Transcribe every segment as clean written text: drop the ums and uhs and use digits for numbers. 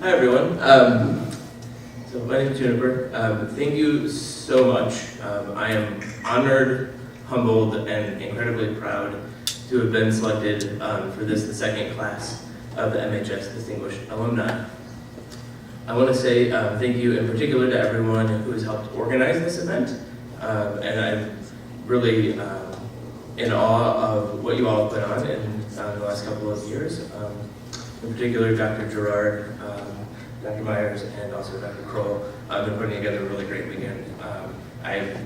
Hi everyone. So my name is Juniper. Thank you so much. I am honored, humbled, and incredibly proud to have been selected for the second class of the MHS Distinguished Alumni. I want to say thank you in particular to everyone who has helped organize this event, and I'm really in awe of what you all have put on in the last couple of years. In particular, Dr. Gerard, Dr. Myers, and also Dr. Kroll have been putting together a really great weekend. I've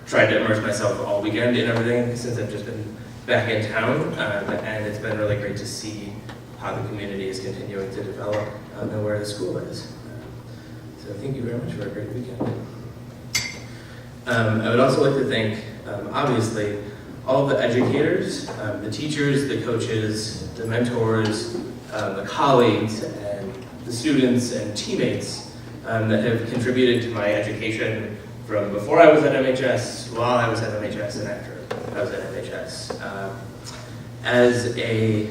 tried to immerse myself all weekend in everything since I've just been back in town, and it's been really great to see how the community is continuing to develop and where the school is. So thank you very much for a great weekend. I would also like to thank, obviously, all the educators, the teachers, the coaches, the mentors, the colleagues, and the students and teammates that have contributed to my education from before I was at MHS, while I was at MHS, and after I was at MHS. As a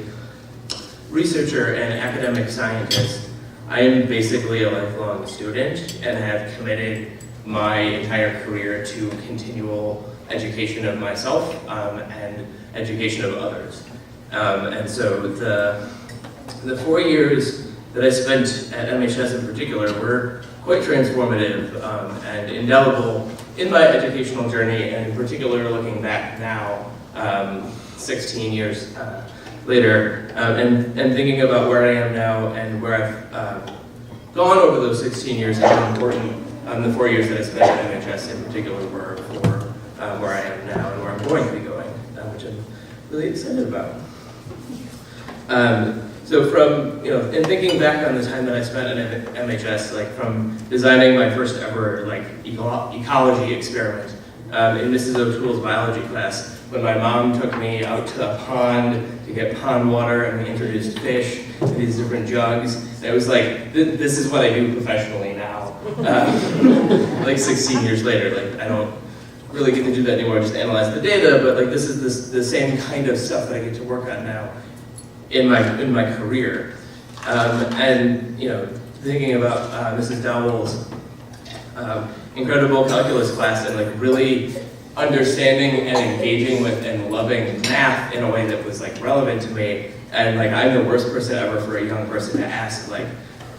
researcher and academic scientist, I am basically a lifelong student and have committed my entire career to continual education of myself and education of others. And so the 4 years that I spent at MHS in particular were quite transformative and indelible in my educational journey, and in particular looking back now, 16 years later, and thinking about where I am now and where I've gone over those 16 years, how important the 4 years that I spent at MHS in particular were for where I am now and where I'm going to be going, which I'm really excited about. So from, in thinking back on the time that I spent at MHS, like from designing my first ever ecology experiment in Mrs. O'Toole's biology class, when my mom took me out to a pond to get pond water and we introduced fish to these different jugs. And it was like, this is what I do professionally now. Like 16 years later, like I don't really get to do that anymore, just analyze the data, but like this is the same kind of stuff that I get to work on now in my career. And thinking about Mrs. Dowell's incredible calculus class and like really understanding and engaging with and loving math in a way that was like relevant to me. And like I'm the worst person ever for a young person to ask like,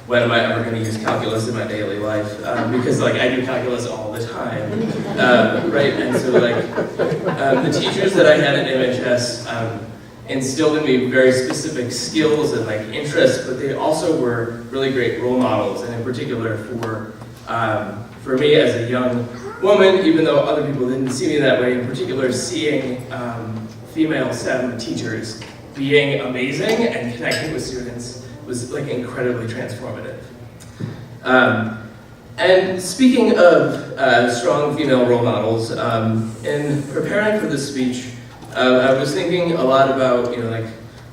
when am I ever going to use calculus in my daily life? Because like I do calculus all the time, right? And so like the teachers that I had at MHS instilled in me very specific skills and like interests, but they also were really great role models, and in particular for me as a young woman, even though other people didn't see me that way, in particular seeing female STEM teachers being amazing and connecting with students was like incredibly transformative. And speaking of strong female role models, in preparing for this speech, I was thinking a lot about like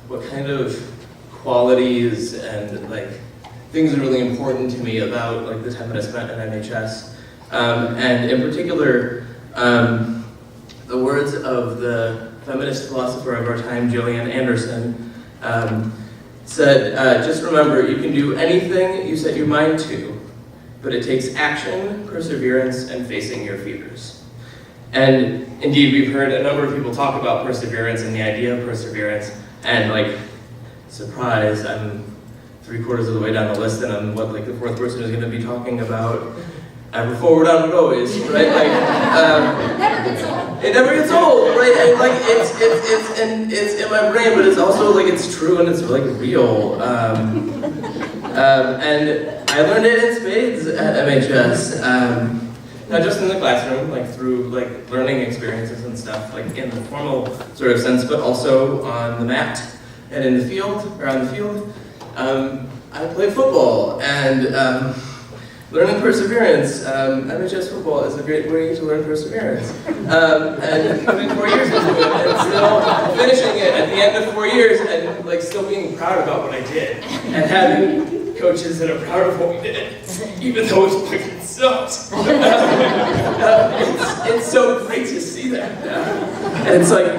what kind of qualities and like things are really important to me about like the time that I spent at MHS, and in particular the words of the feminist philosopher of our time, Gillian Anderson, said, just remember, you can do anything you set your mind to, but it takes action, perseverance, and facing your fears. And indeed, we've heard a number of people talk about perseverance and the idea of perseverance, and like, surprise, I'm 3/4 of the way down the list, and I'm like the fourth person who's gonna be talking about ever forward, onward, always, right? Like, it never gets old, right? And like it's in my brain, but it's also like it's true and it's like real. And I learned it in spades at MHS, not just in the classroom, like through like learning experiences and stuff, like in the formal sort of sense, but also on the mat and in the field, around the field. I play football and. Learning perseverance. MHS football is a great way to learn perseverance. And I've been 4 years into it, and still finishing it at the end of 4 years, and like still being proud about what I did, and having coaches that are proud of what we did, even though it fucking sucked. It's so great to see that. And it's like,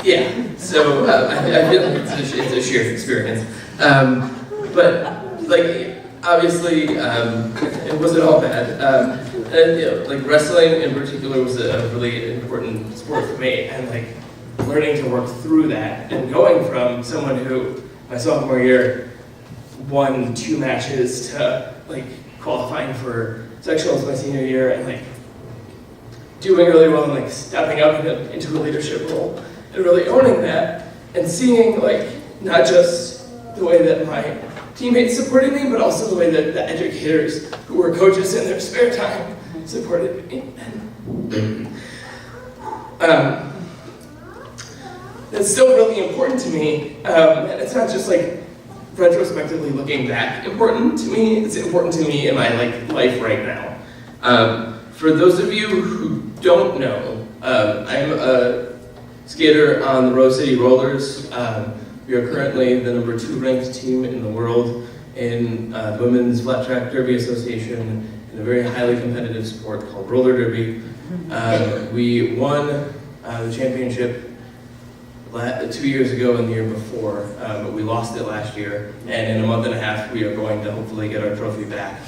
Yeah, so I feel like it's a shared experience. But like, obviously, it wasn't all bad. And you know, like wrestling in particular was a really important sport for me, and like learning to work through that and going from someone who my sophomore year won 2 matches to like qualifying for sectionals my senior year and like doing really well and like stepping up into a leadership role and really owning that and seeing like not just the way that my teammates supported me, but also the way that the educators who were coaches in their spare time supported me. It's still really important to me, and it's not just like retrospectively looking back important to me, it's important to me in my like life right now. For those of you who don't know, I'm a skater on the Rose City Rollers. We are currently the number 2 ranked team in the world in the Women's Flat Track Derby Association in a very highly competitive sport called roller derby. We won the championship 2 years ago and the year before, but we lost it last year. And in a month and a half, we are going to hopefully get our trophy back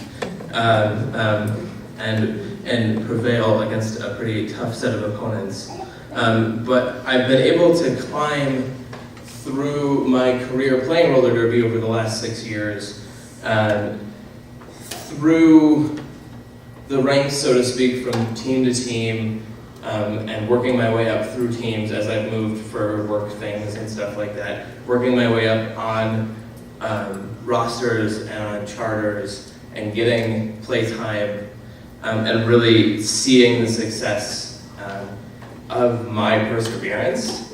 and prevail against a pretty tough set of opponents. But I've been able to climb through my career playing roller derby over the last 6 years, through the ranks, so to speak, from team to team, and working my way up through teams as I've moved for work things and stuff like that, working my way up on rosters and on charters and getting playtime, and really seeing the success of my perseverance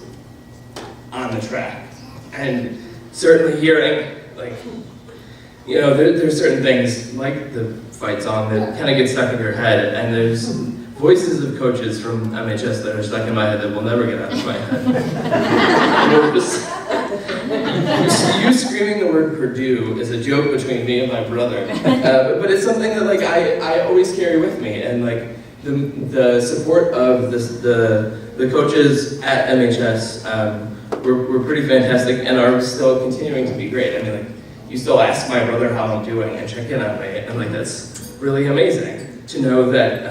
on the track. And certainly hearing, like, you know, there's certain things like the fight song that kind of get stuck in your head, and there's voices of coaches from MHS that are stuck in my head that will never get out of my head. You screaming the word Purdue is a joke between me and my brother, but it's something that like I always carry with me, and like the support of the coaches at MHS were pretty fantastic and are still continuing to be great. I mean, like, you still ask my brother how I'm doing and check in on me, and like that's really amazing to know that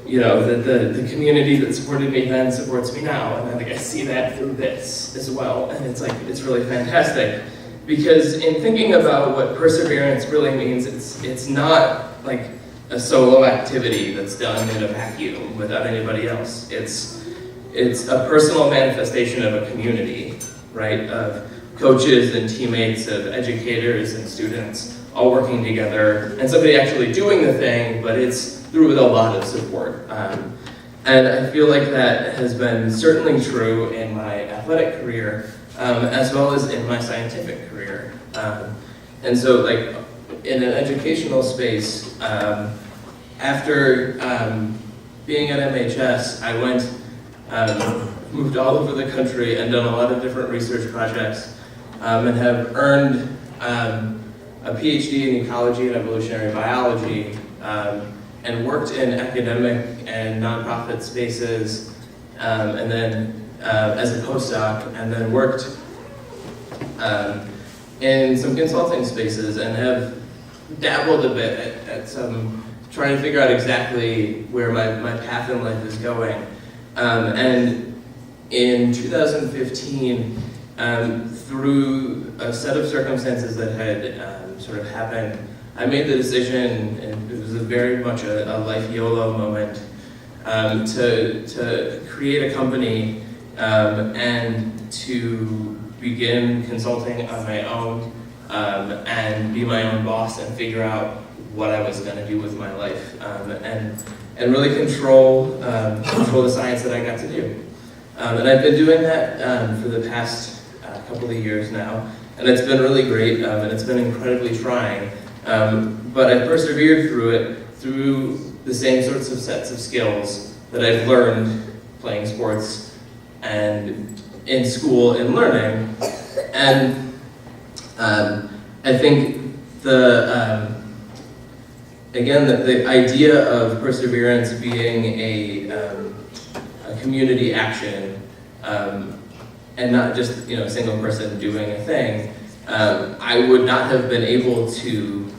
you know that the community that supported me then supports me now, and like I see that through this as well, and it's like it's really fantastic because in thinking about what perseverance really means, it's not like a solo activity that's done in a vacuum without anybody else. It's a personal manifestation of a community, right? Of coaches and teammates, of educators and students all working together, and somebody actually doing the thing, but it's through with a lot of support. And I feel like that has been certainly true in my athletic career, as well as in my scientific career. And so like in an educational space, after being at MHS, I went, moved all over the country and done a lot of different research projects, and have earned a PhD in ecology and evolutionary biology, and worked in academic and nonprofit spaces, and then as a postdoc, and then worked in some consulting spaces, and have dabbled a bit at some, trying to figure out exactly where my path in life is going. And in 2015, through a set of circumstances that had sort of happened, I made the decision, and it was very much a life YOLO moment, to create a company and to begin consulting on my own, and be my own boss and figure out what I was going to do with my life, and really control the science that I got to do. And I've been doing that for the past couple of years now, and it's been really great, and it's been incredibly trying. But I've persevered through it, through the same sorts of sets of skills that I've learned playing sports and in school and learning. And I think the idea of perseverance being a community action and not just a single person doing a thing, I would not have been able to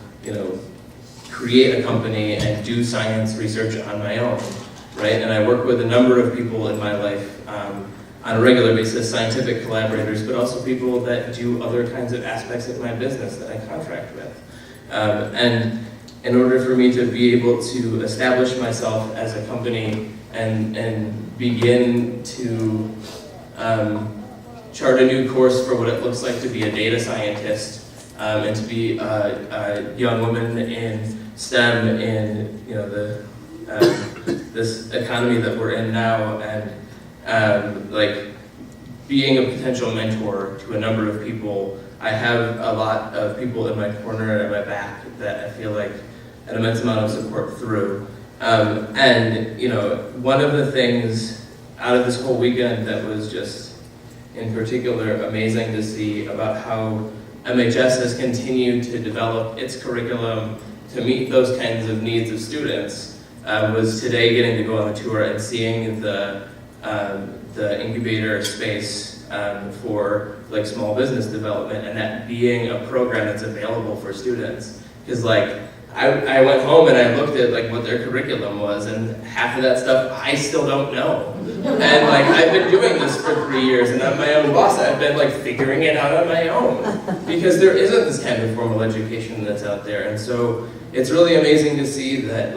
create a company and do science research on my own, right? And I work with a number of people in my life on a regular basis, scientific collaborators, but also people that do other kinds of aspects of my business that I contract with. And in order for me to be able to establish myself as a company and begin to chart a new course for what it looks like to be a data scientist, and to be a young woman in STEM in this economy that we're in now, and like being a potential mentor to a number of people. I have a lot of people in my corner and at my back that I feel like an immense amount of support through. And one of the things out of this whole weekend that was just in particular amazing to see about how MHS has continued to develop its curriculum to meet those kinds of needs of students was today getting to go on the tour and seeing the incubator space for like small business development, and that being a program that's available for students. Because I went home and I looked at what their curriculum was, and half of that stuff I still don't know. And I've been doing this for 3 years, and I'm my own boss. I've been figuring it out on my own because there isn't this kind of formal education that's out there. And so it's really amazing to see that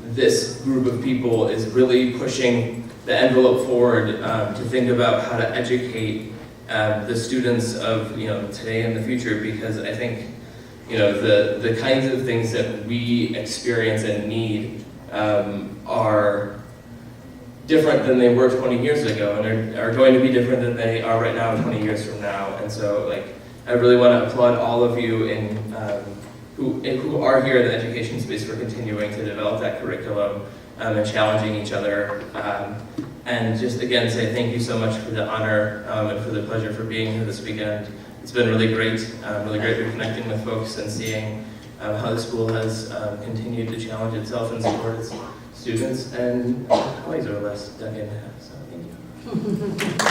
this group of people is really pushing the envelope forward to think about how to educate the students of today and the future, because I think the kinds of things that we experience and need are different than they were 20 years ago, and are going to be different than they are right now 20 years from now. And so I really want to applaud all of you who are here in the education space for continuing to develop that curriculum and challenging each other. And just again say thank you so much for the honor and for the pleasure for being here this weekend. It's been really great reconnecting with folks and seeing how the school has continued to challenge itself and support its students and colleagues over the last decade and a half. So thank you.